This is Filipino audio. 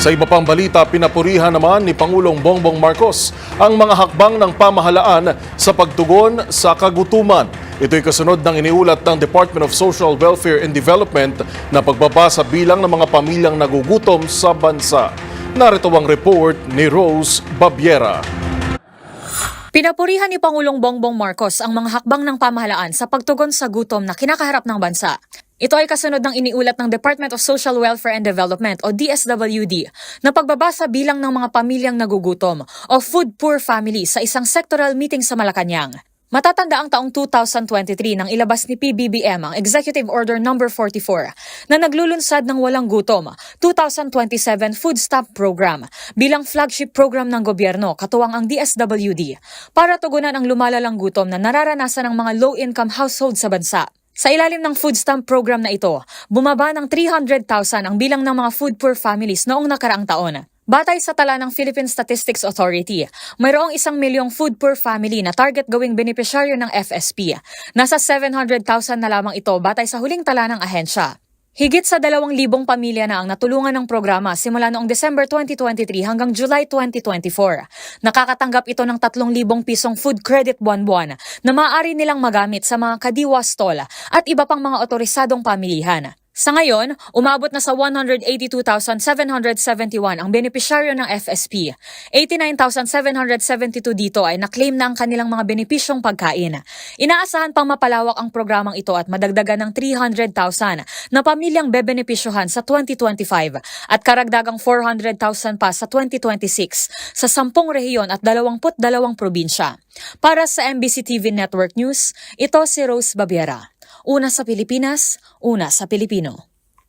Sa iba pang balita, pinapurihan naman ni Pangulong Bongbong Marcos ang mga hakbang ng pamahalaan sa pagtugon sa kagutuman. Ito'y kasunod ng iniulat ng Department of Social Welfare and Development na pagbaba sa bilang ng mga pamilyang nagugutom sa bansa. Narito ang report ni Rose Babiera. Pinapurihan ni Pangulong Bongbong Marcos ang mga hakbang ng pamahalaan sa pagtugon sa gutom na kinakaharap ng bansa. Ito ay kasunod ng iniulat ng Department of Social Welfare and Development o DSWD na pagbaba sa bilang ng mga pamilyang nagugutom o food poor families sa isang sectoral meeting sa Malacanang. Matatanda ang taong 2023 nang ilabas ni PBBM ang Executive Order No. 44 na naglulunsad ng walang gutom 2027 Food Stamp Program bilang flagship program ng gobyerno katuwang ang DSWD para tugunan ang lumalalang gutom na nararanasan ng mga low-income household sa bansa. Sa ilalim ng food stamp program na ito, bumaba ng 300,000 ang bilang ng mga food poor families noong nakaraang taon. Batay sa tala ng Philippine Statistics Authority, mayroong 1 milyong food poor family na target gawing benepisyaryo ng FSP. Nasa 700,000 na lamang ito batay sa huling tala ng ahensya. Higit sa 2,000 pamilya na ang natulungan ng programa simula noong December 2023 hanggang July 2024. Nakakatanggap ito ng 3,000 pisong food credit buwan-buwan na maaari nilang magamit sa mga kadiwa stall at iba pang mga otorisadong pamilihan. Sa ngayon, umabot na sa 182,771 ang benepisyaryo ng FSP. 89,772 dito ay naklaim na ang kanilang mga benepisyong pagkain. Inaasahan pang mapalawak ang programang ito at madagdagan ng 300,000 na pamilyang bebenepisyohan sa 2025 at karagdagang 400,000 pa sa 2026 sa 10 rehiyon at 22 probinsya. Para sa MBC TV Network News, ito si Rose Babiera. Una sa Pilipinas, una sa Pilipino.